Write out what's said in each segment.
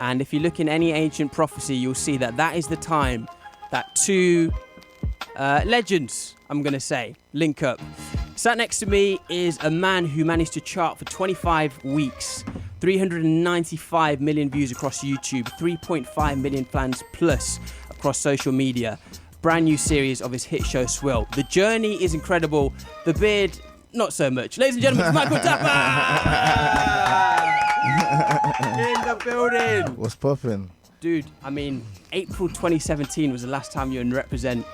And if you look in any ancient prophecy, you'll see that is the time that two legends, I'm going to say, link up. Sat next to me is a man who managed to chart for 25 weeks, 395 million views across YouTube, 3.5 million fans plus across social media. Brand new series of his hit show Swill. The journey is incredible. The beard, not so much. Ladies and gentlemen, it's Michael Dapaah! In the building. What's poppin'? Dude, I mean, April 2017 was the last time you were in Reprezent.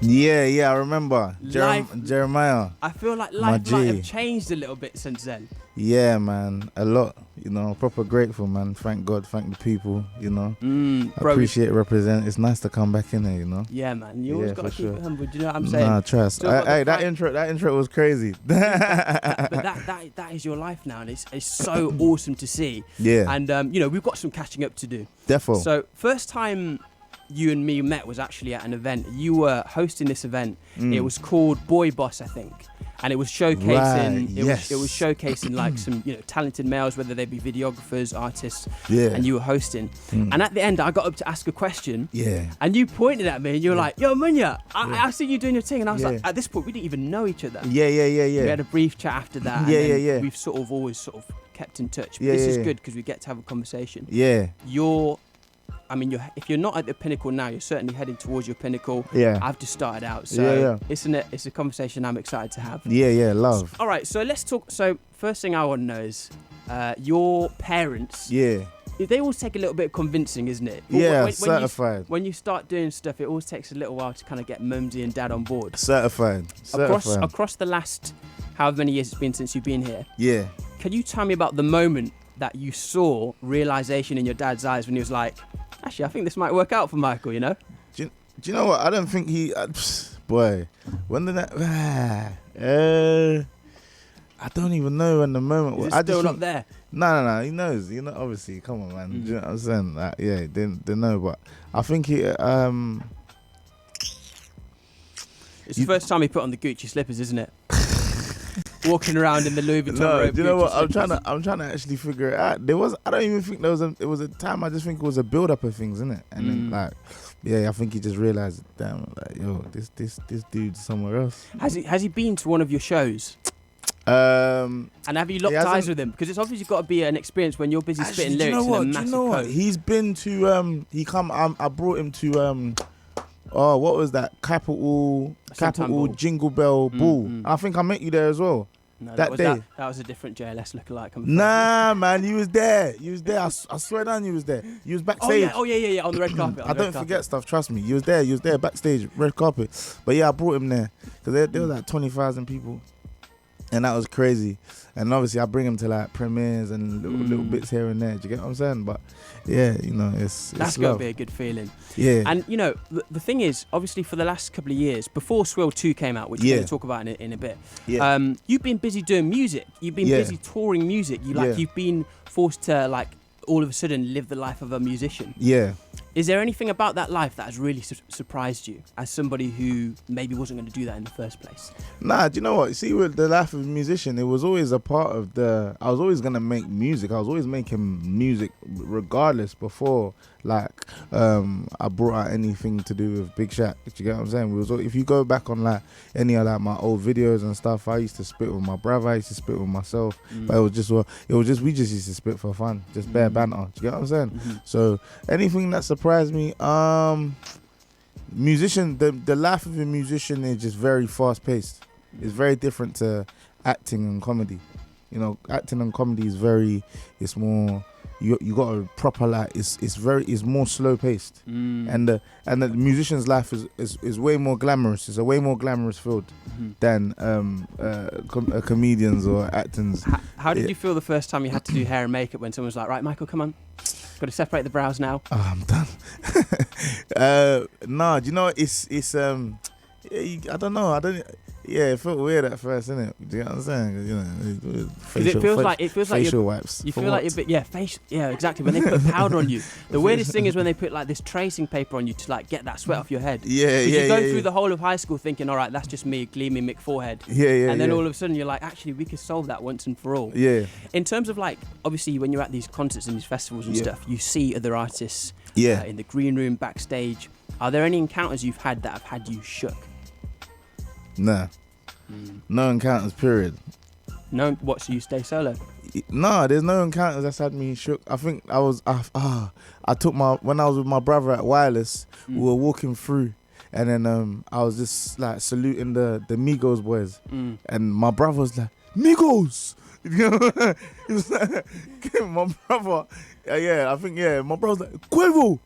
Yeah, I remember. Jeremiah. I feel like life might have changed a little bit since then. Yeah, man, a lot. You know, proper grateful, man. Thank God, thank the people. You know, bro, appreciate Represent. It's nice to come back in here. You know. Yeah, man. You always gotta keep it humble. Do you know what I'm saying? Nah, trust. Hey, that intro was crazy. But that is your life now, and it's so awesome to see. Yeah. And you know, we've got some catching up to do. Defo. So first time you and me met was actually at an event. You were hosting this event. It was called Boy Boss, I think. And it was showcasing it was showcasing like some, you know, talented males, whether they be videographers, artists, and you were hosting. And at the end I got up to ask a question. Yeah. And you pointed at me and you were like, "Yo, Munya, I see you doing your thing." And I was like, at this point we didn't even know each other. Yeah. We had a brief chat after that. And we've sort of always kept in touch. But this is good because we get to have a conversation. Yeah. If you're not at the pinnacle now, you're certainly heading towards your pinnacle. Yeah. I've just started out, so it's a conversation I'm excited to have. Yeah, love. All right, so let's talk. So first thing I want to know is your parents. Yeah. They always take a little bit of convincing, isn't it? Certified. When you start doing stuff, it always takes a little while to kind of get mumsy and dad on board. Certified. Across the last however many years it's been since you've been here. Yeah. Can you tell me about the moment that you saw realization in your dad's eyes when he was like, "Actually, I think this might work out for Michael," you know? Do you know what? I don't think he... boy, when did that... I don't even know when the moment was. Is it still not there? No, he knows. You know, obviously, come on, man. Do you know what I'm saying? Like, yeah, they know, but I think he... It's the first time he put on the Gucci slippers, isn't it? Walking around in the Louis Vuitton robe. Do you know what? I'm trying to actually figure it out. I don't even think it was a time. I just think it was a build up of things, innit? And then I think he just realized, damn, like, yo, this dude's somewhere else. Has he been to one of your shows? And have you locked eyes with him? Because it's obviously got to be an experience when you're busy spitting lyrics in a massive coat. He's been to I brought him to what was that? Capital Jingle Bell Ball. I think I met you there as well. No, that day. That was a different JLS lookalike. Nah, man, you was there. I swear down, you was there. You was backstage. Oh yeah, on the red carpet. I don't forget stuff. Trust me. You was there backstage, red carpet. But yeah, I brought him there because there was like 20,000 people, and that was crazy. And obviously, I bring him to like premieres and little bits here and there. Do you get what I'm saying? But yeah, you know, that's got to be a good feeling. Yeah. And you know, the thing is, obviously, for the last couple of years, before Swill 2 came out, which we're going to talk about in a bit, you've been busy doing music. You've been busy touring music. You've been forced to like all of a sudden live the life of a musician. Yeah. Is there anything about that life that has really surprised you as somebody who maybe wasn't going to do that in the first place? Nah, do you know what? See, with the life of a musician, it was always a part of I was always going to make music. I was always making music regardless before, like, I brought out anything to do with Big Shaq. Do you get what I'm saying? If you go back on, like, any of, like, my old videos and stuff, I used to spit with my brother. I used to spit with myself. But we just used to spit for fun. Just bare banter. Do you get what I'm saying? So, anything that surprised me, musician, the life of a musician is just very fast paced. It's very different to acting and comedy. You know, acting and comedy it's more, you got a proper, like, it's more slow paced. And the musician's life is way more glamorous. It's a way more glamorous field than a comedian's or acting's. How did you feel the first time you had to do hair and makeup when someone was like, "Right, Michael, come on, got to separate the brows now"? Oh, I'm done. No, do you know, it's I don't know. Yeah, it felt weird at first, innit? Do you know what I'm saying? 'Cause, you know, It feels like facial wipes. You feel like you're exactly. When they put powder on you, the weirdest thing is when they put like this tracing paper on you to like get that sweat off your head. Yeah, you go through the whole of high school thinking, all right, that's just me, gleaming Mick forehead. Yeah. And then all of a sudden you're like, actually, we could solve that once and for all. Yeah. In terms of like, obviously, when you're at these concerts and these festivals and stuff, you see other artists. Yeah. In the green room, backstage. Are there any encounters you've had that have had you shook? Nah. No encounters, period. No, what, so you stay solo? No, there's no encounters that's had me shook. I think I took when I was with my brother at Wireless, we were walking through, and then I was just like saluting the Migos boys, and my brother was like, Migos! You know, he was like, my brother, my brother was like, Quavo!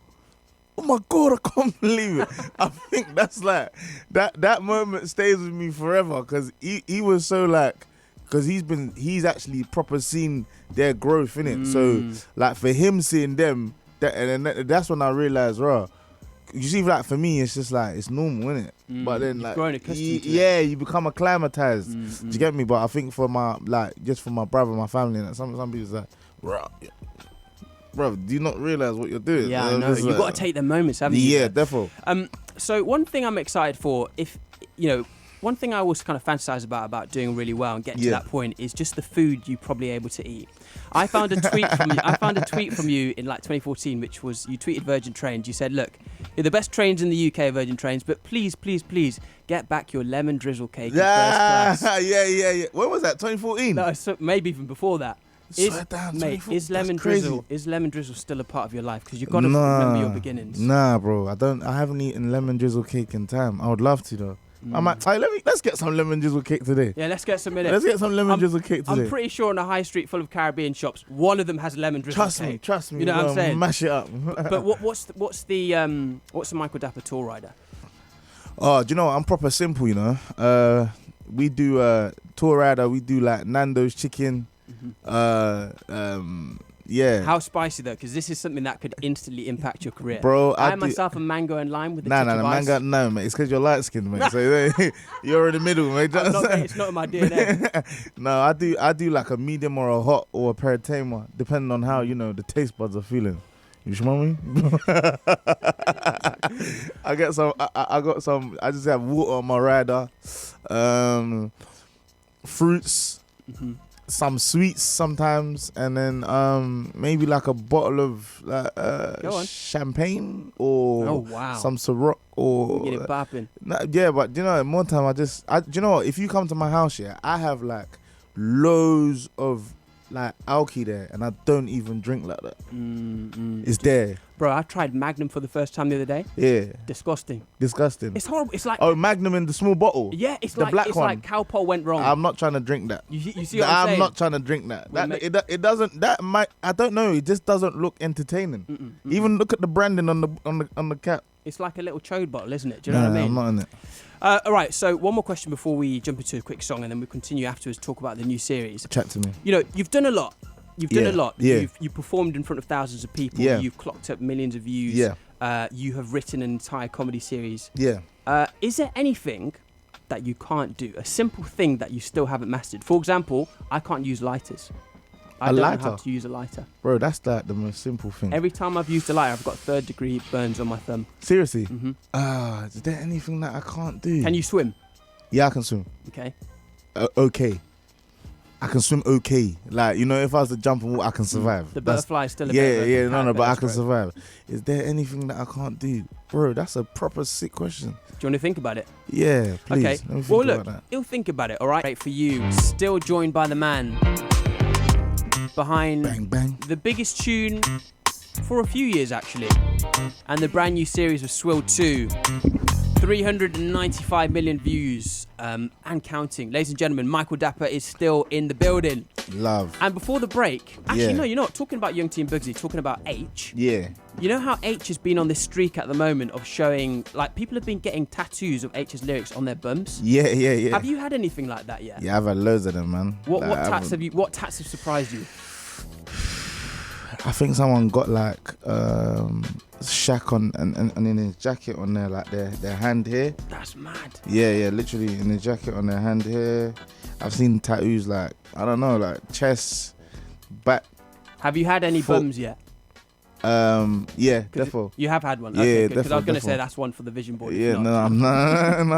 Oh my God, I can't believe it. I think that's like, that moment stays with me forever, because he was so like, because he's actually proper seen their growth, innit? So like for him seeing them, that's when I realized, raw. You see, like for me, it's just like, it's normal, innit? But then like, you become acclimatized. Do you get me? But I think for my, like, just for my brother, my family, and some people's like, bro, do you not realize what you're doing? Yeah, I know. You've got to take the moments, haven't you? Yeah, definitely. So one thing I'm excited for, one thing I always kind of fantasize about doing really well and getting to that point is just the food you're probably able to eat. I found a tweet from you in like 2014, which was, you tweeted Virgin Trains. You said, look, you're the best trains in the UK, Virgin Trains, but please, please, please get back your lemon drizzle cake in first class. Yeah. When was that? 2014? No, so maybe even before that. Is lemon drizzle still a part of your life? Because you've got to remember your beginnings. Nah, bro. I haven't eaten lemon drizzle cake in time. I would love to though. I might. Let's get some lemon drizzle cake today. Yeah, let's get some in it. Let's get some lemon drizzle cake today. I'm pretty sure on a high street full of Caribbean shops, one of them has lemon drizzle cake. Trust me. You know what I'm saying? Mash it up. But what's the Michael Dapaah tour rider? Oh, do you know what? I'm proper simple. You know, we do tour rider. We do like Nando's chicken. Yeah. How spicy though? Because this is something that could instantly impact your career. Bro, I myself a mango and lime with a touch of ice. Mango, no, mate. It's because you're light skinned, mate. So you're in the middle, mate. It's not in my DNA. No, I do like a medium or a hot or a peritema, depending on how the taste buds are feeling. You smell me? I got some. I just have water on my rider, fruits. Some sweets sometimes, and then maybe like a bottle of champagne or some Ciroc or get it bopping. Yeah, but more time if you come to my house, I have like loads of like alky there, and I don't even drink like that. It's there. Bro, I tried Magnum for the first time the other day. Yeah. Disgusting. It's horrible. It's like... Oh, Magnum in the small bottle? Yeah, it's the black one. Like Cowpole went wrong. I'm not trying to drink that. You see what I'm saying? I'm not trying to drink that. It doesn't... That might... I don't know. It just doesn't look entertaining. Even look at the branding on the cap. It's like a little chode bottle, isn't it? Do you know what I mean? I'm not in it. All right, so one more question before we jump into a quick song, and then we'll continue afterwards to talk about the new series. Chat to me. You've done a lot. You've done a lot. Yeah. You've performed in front of thousands of people. Yeah. You've clocked up millions of views. Yeah. You have written an entire comedy series. Yeah. Is there anything that you can't do? A simple thing that you still haven't mastered? For example, I can't use lighters. I don't know how to use a lighter. Bro, that's like the most simple thing. Every time I've used a lighter, I've got third-degree burns on my thumb. Seriously? Is there anything that I can't do? Can you swim? Yeah, I can swim. Okay. Okay. I can swim okay. Like, if I was to jump in water, I can survive. The butterfly is still a bit but I can survive. Is there anything that I can't do? Bro, that's a proper sick question. Do you want to think about it? Yeah, please. Okay. Let me think about that. He'll think about it, all right? Great for you. Still joined by the man behind Bang Bang, the biggest tune for a few years, actually. And the brand new series of Swill 2. 395 million views and counting. Ladies and gentlemen, Michael Dapaah is still in the building. Love. And before the break, actually, no, you're not talking about Young T and Bugsy, talking about H. Yeah. You know how H has been on this streak at the moment of showing, like, people have been getting tattoos of H's lyrics on their bums? Yeah. Have you had anything like that yet? Yeah, I've had loads of them, man. What tats have surprised you? I think someone got like Shaq on and in his jacket on their like their hand here. That's mad. Yeah, literally in the jacket on their hand here. I've seen tattoos like, I don't know, like chest, back. Have you had any bums yet? Yeah, defo. You have had one? Yeah, okay, because I was defo, going to defo. say that's one for the vision board. Yeah, no,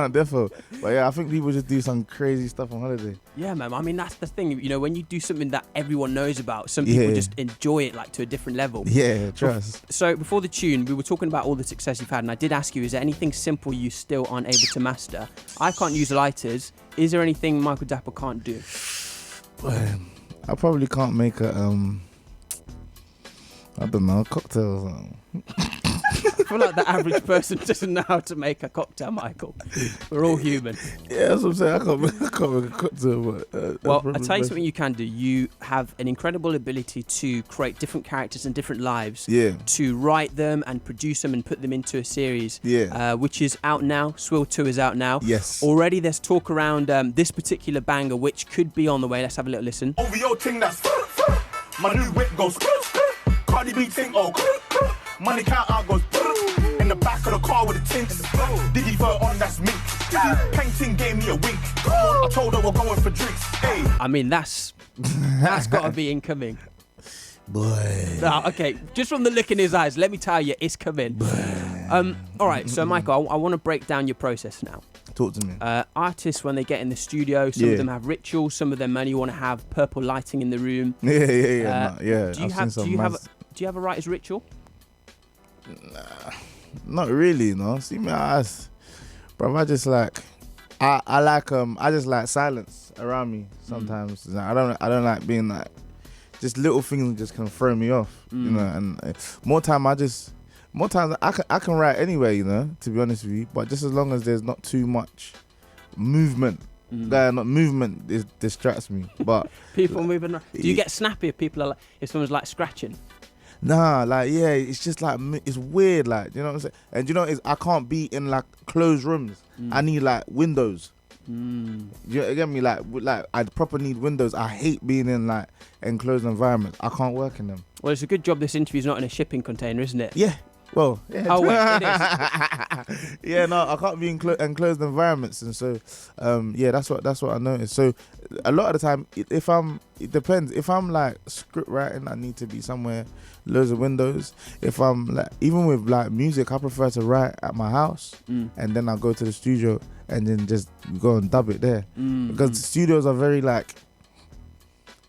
defo. But yeah, I think people just do some crazy stuff on holiday. Yeah, man. I mean, that's the thing. You know, when you do something that everyone knows about, some people just enjoy it like to a different level. Yeah, trust. So before the tune, we were talking about all the success you've had, and I did ask you, is there anything simple you still aren't able to master? I can't use lighters. Is there anything Michael Dapaah can't do? I probably can't make a I don't know, a cocktail or something. I feel like the average person doesn't know how to make a cocktail, Michael. We're all human. Yeah, that's what I'm saying. I can't make a cocktail. But, well, I'll tell you something you can do. You have an incredible ability to create different characters and different lives. Yeah. To write them and produce them and put them into a series. Yeah. Which is out now. Swill 2 is out now. Yes. Already there's talk around this particular banger, which could be on the way. Let's have a little listen. Over your ting that's my new whip goes Cardi B ting money count out goes in the back of the car with the tints. Diddy fur on, that's me. Painting gave me a wink. I told her we're going for drinks. Hey. I mean, that's got to be incoming. Boy. No, okay, just from the look in his eyes, let me tell you, it's coming. All right, so Michael, I want to break down your process now. Talk to me. Artists, when they get in the studio, some of them have rituals, some of them only want to have purple lighting in the room. Yeah. Do you have a writer's ritual? Nah, not really, no. See me ask, bro. I just like, I just like silence around me sometimes. I don't like being like, just little things just can throw me off, you know. And more times I can write anyway, you know. To be honest with you, but just as long as there's not too much movement. Movement distracts me. But people moving around. Do you get snappy if people are like, if someone's like scratching? Nah, like yeah, it's just like it's weird, like, you know what I'm saying. And you know, I can't be in like closed rooms. I need like windows. You get me? Like I proper need windows. I hate being in like enclosed environments. I can't work in them. Well, it's a good job this interview's not in a shipping container, isn't it? Yeah. Well, yeah. Oh wait, it is. Yeah, no, I can't be in enclosed environments, and so, yeah, that's what I noticed. So, a lot of the time, it depends. If I'm like script writing, I need to be somewhere, loads of windows. If I'm like, even with like music, I prefer to write at my house, and then I go to the studio and then just go and dub it there, because the studios are very like.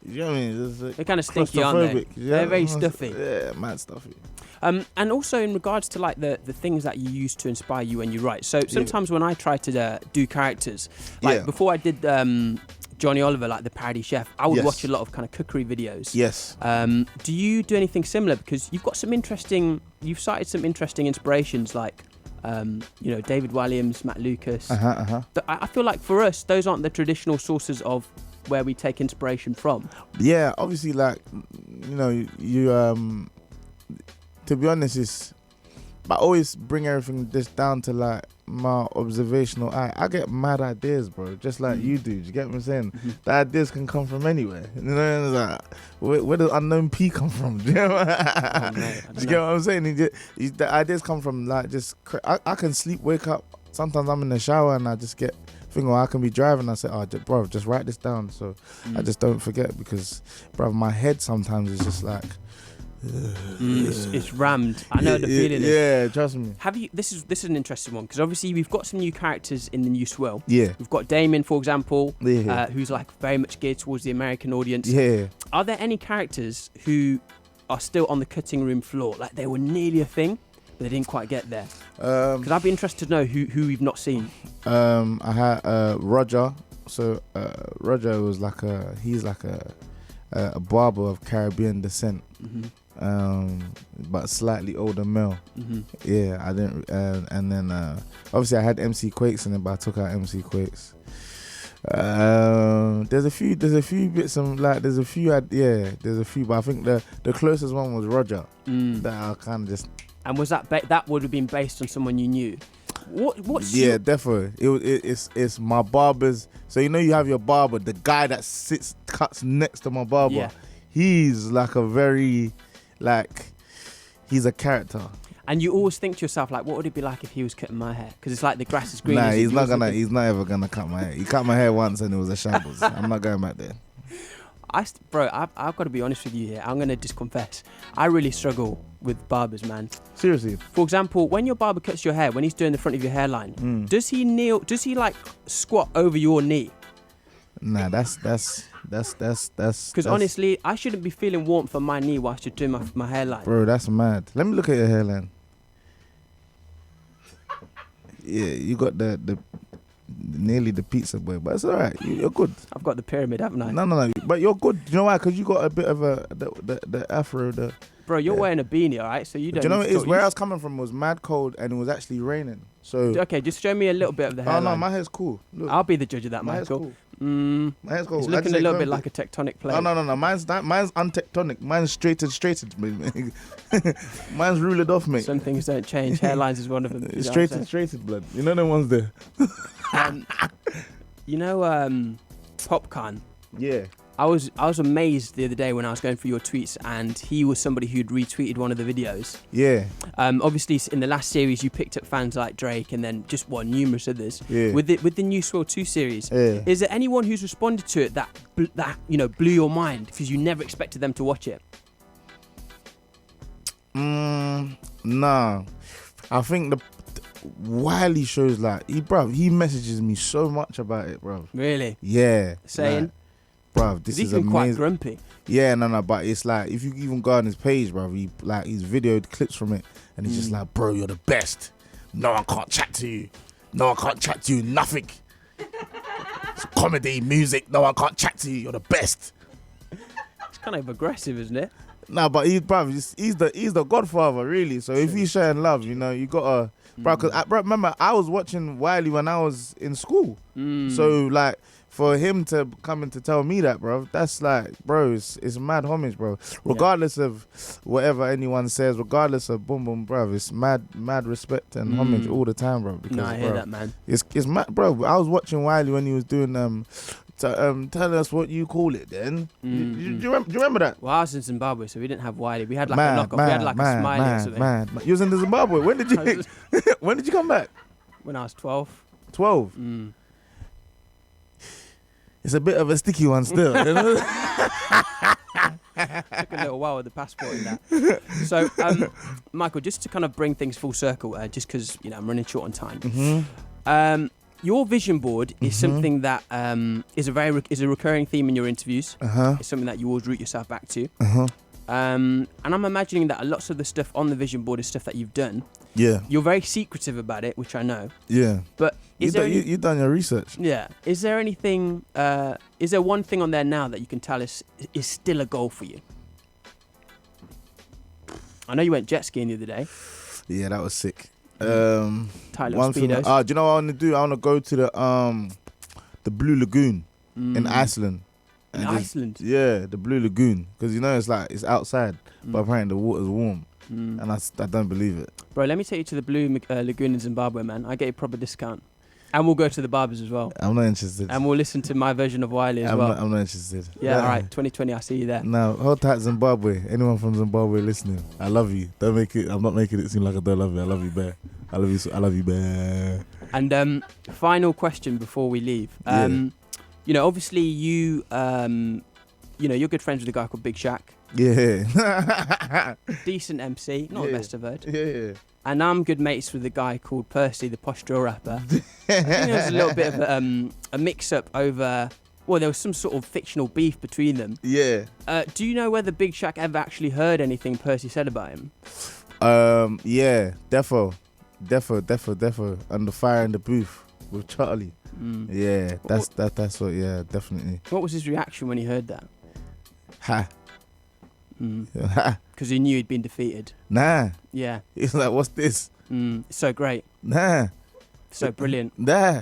You know what I mean? They're kind of stinky, aren't they? They're very stuffy. Yeah, mad stuffy. And also in regards to like the things that you use to inspire you when you write. So sometimes when I try to do characters, like before I did Johnny Oliver, like the parody chef, I would watch a lot of kind of cookery videos. Yes. Do you do anything similar? Because you've cited some interesting inspirations, like you know, David Walliams, Matt Lucas. I feel like for us, those aren't the traditional sources of where we take inspiration from. Yeah, obviously, like, you know, you to be honest, I always bring everything just down to like my observational eye. I get mad ideas, bro, just like you do. You get what I'm saying? The ideas can come from anywhere. You know, like, where does unknown P come from? Do you know what I'm saying? The ideas come from like just. I can wake up. Sometimes I'm in the shower and I just get. I can be driving. I say, bro, just write this down, so I just don't forget, because, bro, my head sometimes is just like. It's rammed. I know the feeling. Yeah, trust me. This is an interesting one, because obviously we've got some new characters in the new Swill. Yeah. We've got Damien, for example, who's like very much geared towards the American audience. Yeah. Are there any characters who are still on the cutting room floor, like they were nearly a thing, but they didn't quite get there? Because I'd be interested to know who we've not seen. I had Roger. So Roger was like he's like a barber of Caribbean descent, but slightly older male. Yeah, I didn't. And then obviously I had MC Quakes in it, but I took out MC Quakes. There's a few bits of like there's a few, but I think the closest one was Roger. That I kind of just. And was that would have been based on someone you knew? What's definitely. It's my barber's. So you know you have your barber, the guy that cuts next to my barber. Yeah. He's like a very like he's a character. And you always think to yourself, like, what would it be like if he was cutting my hair? Because it's like the grass is green. Nah, he's not ever gonna cut my hair. He cut my hair once and it was a shambles. I'm not going back there. I've got to be honest with you here. I'm going to just confess. I really struggle with barbers, man. Seriously. For example, when your barber cuts your hair, when he's doing the front of your hairline, does he kneel? Does he like squat over your knee? Nah, that's. Because honestly, I shouldn't be feeling warmth on my knee whilst you're doing my hairline. Bro, that's mad. Let me look at your hairline. Yeah, you got the nearly the pizza boy, but it's alright. You're good. I've got the pyramid, haven't I? No, but you're good. Do you know why? Because you got a bit of the afro. Bro, you're wearing a beanie, alright? So you don't. Do you know what it is? Where I was coming from was mad cold and it was actually raining. So okay, just show me a little bit of the hairline. Oh no, my hair's cool. Look. I'll be the judge of that, My hair's Michael. cool. My hair's cool. It's looking a little bit like a tectonic plate. No. Mine's untectonic. Mine's straighted. Mine's ruled off, mate. Some things don't change. Hairlines is one of them. Straighted blood. You know them ones there. Popcorn. Yeah. I was amazed the other day when I was going through your tweets, and he was somebody who'd retweeted one of the videos. Yeah. Obviously, in the last series, you picked up fans like Drake, and then just numerous others. Yeah. With the new Swirl 2 series, Yeah. is there anyone who's responded to it that blew your mind because you never expected them to watch it? Nah. I think the Wiley shows like he messages me so much about it, bro. Really? Yeah. Saying. Like, bruv, this is amazing. Quite grumpy. Yeah, no, but it's like if you even go on his page, bruv, he's videoed clips from it, and he's just like, bro, you're the best. No one can't chat to you. Nothing. It's comedy, music. No one can't chat to you. You're the best. It's kind of aggressive, isn't it? Nah, but he's the godfather, really. So if he's sharing love, you gotta, bro. Cause remember, I was watching Wiley when I was in school. So like, for him to come and to tell me that, bro, that's like, bro, it's mad homage, bro. Regardless of whatever anyone says, regardless of boom, bro, it's mad respect and homage all the time, bro. Because, I hear that, man. It's mad, bro. I was watching Wiley when he was doing tell us what you call it then. Do you remember that? Well, I was in Zimbabwe, so we didn't have Wiley. We had like a knockoff. We had like a smiley or something. You was in Zimbabwe. When did you when did you come back? When I was 12. 12? It's a bit of a sticky one still. You know? Took a little while with the passport in that. So, Michael, just to kind of bring things full circle, just because I'm running short on time. Your vision board is something that is a recurring theme in your interviews. It's something that you always root yourself back to. And I'm imagining that lots of the stuff on the vision board is stuff that you've done. Yeah. You're very secretive about it, which I know. Yeah. But you've done your research. Yeah. Is there anything? Is there one thing on there now that you can tell us is still a goal for you? I know you went jet skiing the other day. Yeah, that was sick. Tight little one thing. Do you know what I want to do? I want to go to the Blue Lagoon in Iceland. In Iceland? Yeah, the Blue Lagoon. Because it's outside, but apparently the water's warm. And I don't believe it. Bro, let me take you to the Blue Lagoon in Zimbabwe, man. I get a proper discount. And we'll go to the barbers as well. I'm not interested. And we'll listen to my version of Wiley as well. I'm not interested. Yeah, all right. 2020, I'll see you there. No, hold tight, Zimbabwe. Anyone from Zimbabwe listening, I love you. Don't make it. I'm not making it seem like I don't love you. I love you, bear. I love you, bear. And final question before we leave. Obviously you're good friends with a guy called Big Shaq. Yeah. Decent MC, not the best I've heard. Yeah. And I'm good mates with a guy called Percy, the posh drill rapper. I think there was a little bit of a mix-up over... Well, there was some sort of fictional beef between them. Yeah. Do you know whether Big Shaq ever actually heard anything Percy said about him? Yeah, defo. Under fire in the booth with Charlie. Yeah, that's what. Yeah, definitely. What was his reaction when he heard that? Ha. Because he knew he'd been defeated. Nah. Yeah. He's like, what's this? So great. Nah. So brilliant. Nah.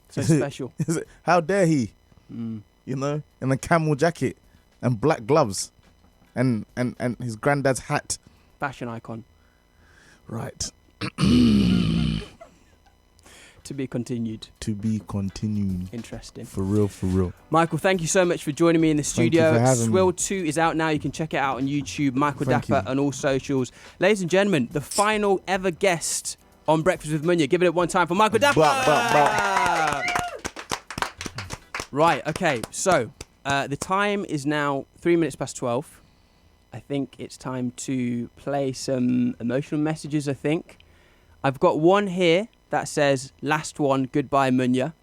So special. How dare he? In a camel jacket and black gloves and his granddad's hat. Fashion icon. Right. To be continued. To be continued. Interesting. For real, for real. Michael, thank you so much for joining me in the Thank you studio. for having Swill me. 2 is out now. You can check it out on YouTube. Michael Thank Dapaah you. on all socials. Ladies and gentlemen, the final ever guest on Breakfast with Munya. Give it up one time for Michael Dapaah. Blah, blah, Right, okay. So, the time is now 3 minutes past 12. I think it's time to play some emotional messages, I think. I've got one here that says, last one, goodbye Munya.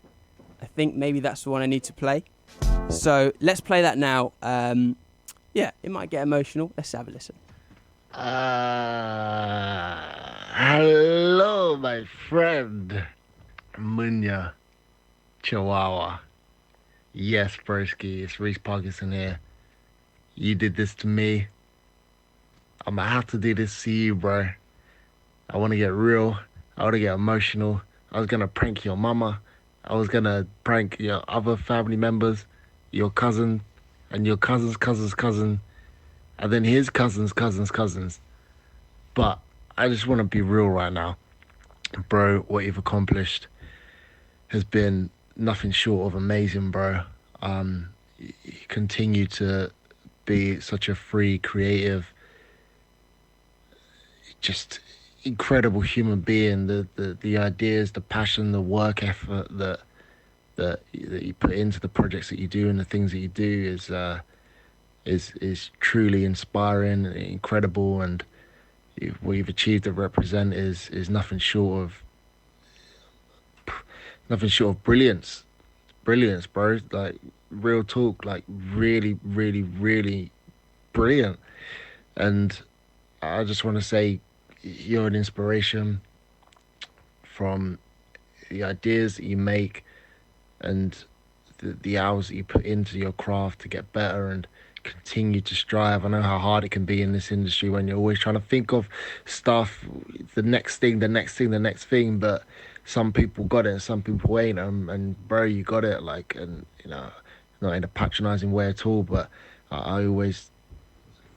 I think maybe that's the one I need to play. So let's play that now. Yeah, it might get emotional. Let's have a listen. Hello, my friend. Munya, Chihuahua. Yes, broski, it's Reese Parkinson here. You did this to me. I'm gonna have to do this to you, bro. I want to get real. I want to get emotional. I was gonna prank your mama. I was gonna prank your other family members, your cousin, and your cousin's cousin's cousin, and then his cousin's cousin's cousins. But I just want to be real right now. Bro, what you've accomplished has been nothing short of amazing, bro. You continue to be such a free, creative, just incredible human being. The ideas, the passion, the work effort that you put into the projects that you do and the things that you do is truly inspiring and incredible. And what you've achieved at Reprezent is nothing short of brilliance, bro. Like, real talk, like really, really, really brilliant. And I just want to say you're an inspiration from the ideas that you make and the hours that you put into your craft to get better and continue to strive. I know how hard it can be in this industry when you're always trying to think of stuff, the next thing, but some people got it and some people ain't, and bro, you got it, like, and you know, not in a patronizing way at all, but I always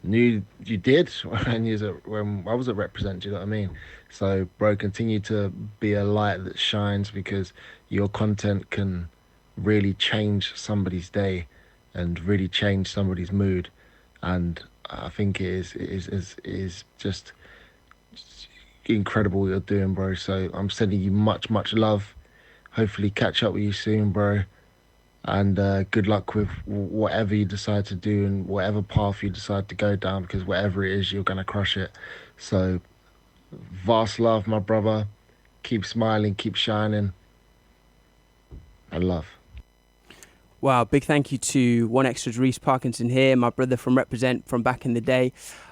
knew you did when I was at Reprezent, do you know what I mean? So bro, continue to be a light that shines, because your content can really change somebody's day and really change somebody's mood. And I think it is just incredible what you're doing, bro. So I'm sending you much love. Hopefully catch up with you soon, bro. And good luck with whatever you decide to do and whatever path you decide to go down, because whatever it is, you're gonna crush it. So vast love, my brother. Keep smiling, keep shining, and love. Wow, big thank you to One Extra's Reese Parkinson here, my brother from Reprezent from back in the day.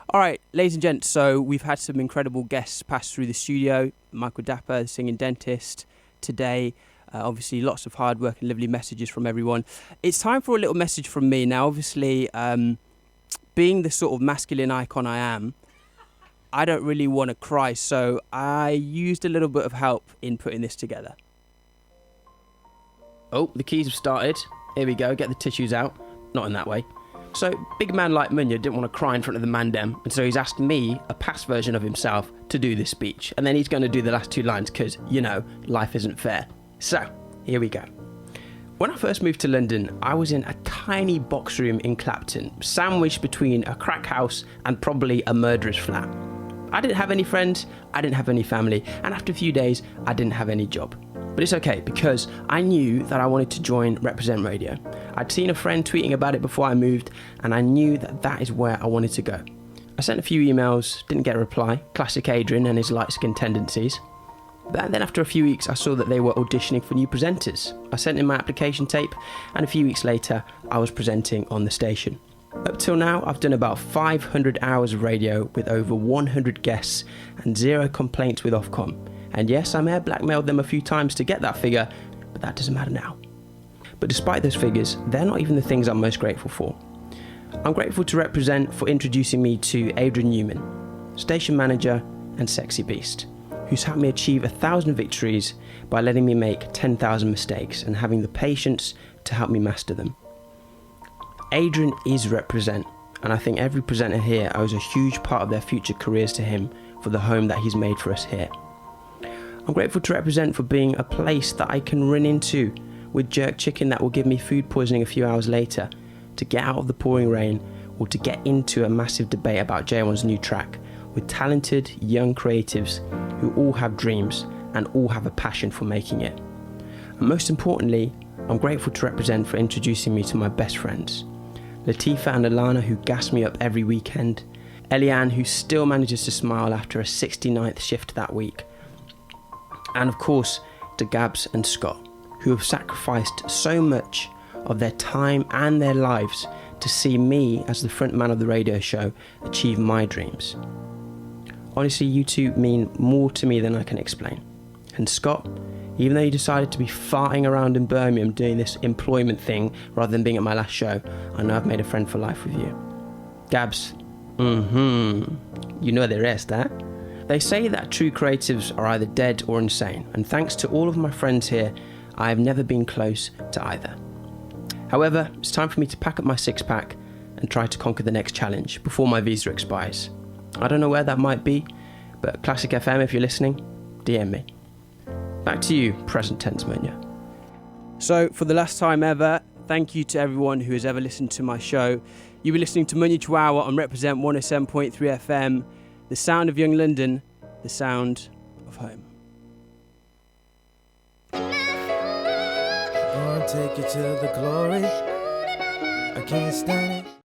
All right, ladies and gents, so we've had some incredible guests pass through the studio. Michael Dapaah, the singing dentist, today. Obviously, lots of hard work and lovely messages from everyone. It's time for a little message from me. Now, obviously, being the sort of masculine icon I am, I don't really want to cry, so I used a little bit of help in putting this together. Oh, the keys have started. Here we go, get the tissues out. Not in that way. So, big man like Munya didn't want to cry in front of the mandem, and so he's asked me, a past version of himself, to do this speech. And then he's going to do the last two lines, because, you know, life isn't fair. So, here we go. When I first moved to London, I was in a tiny box room in Clapton, sandwiched between a crack house and probably a murderer's flat. I didn't have any friends, I didn't have any family, and after a few days, I didn't have any job. But it's okay, because I knew that I wanted to join Reprezent Radio. I'd seen a friend tweeting about it before I moved, and I knew that that is where I wanted to go. I sent a few emails, didn't get a reply, classic Adrian and his light-skinned tendencies. But then after a few weeks, I saw that they were auditioning for new presenters. I sent in my application tape, and a few weeks later, I was presenting on the station. Up till now, I've done about 500 hours of radio with over 100 guests and 0 complaints with Ofcom. And yes, I may have blackmailed them a few times to get that figure, but that doesn't matter now. But despite those figures, they're not even the things I'm most grateful for. I'm grateful to Reprezent for introducing me to Adrian Newman, station manager and sexy beast, who's helped me achieve 1,000 victories by letting me make 10,000 mistakes and having the patience to help me master them. Adrian is Reprezent, and I think every presenter here owes a huge part of their future careers to him for the home that he's made for us here. I'm grateful to Reprezent for being a place that I can run into with jerk chicken that will give me food poisoning a few hours later, to get out of the pouring rain, or to get into a massive debate about J1's new track with talented young creatives who all have dreams and all have a passion for making it. And most importantly, I'm grateful to Reprezent for introducing me to my best friends. Latifa and Alana, who gas me up every weekend. Eliane, who still manages to smile after a 69th shift that week. And of course, to Gabs and Scott, who have sacrificed so much of their time and their lives to see me, as the front man of the radio show, achieve my dreams. Honestly, you two mean more to me than I can explain. And Scott, even though you decided to be farting around in Birmingham doing this employment thing rather than being at my last show, I know I've made a friend for life with you. Gabs, you know the rest, huh? They say that true creatives are either dead or insane, and thanks to all of my friends here, I have never been close to either. However, it's time for me to pack up my six-pack and try to conquer the next challenge before my visa expires. I don't know where that might be, but Classic FM, if you're listening, DM me. Back to you, present tense, Munya. So, for the last time ever, thank you to everyone who has ever listened to my show. You've been listening to Munya Chihuahua on Reprezent 107.3 FM, the sound of young London, the sound of home. Gonna take you to the glory. I can't stand it.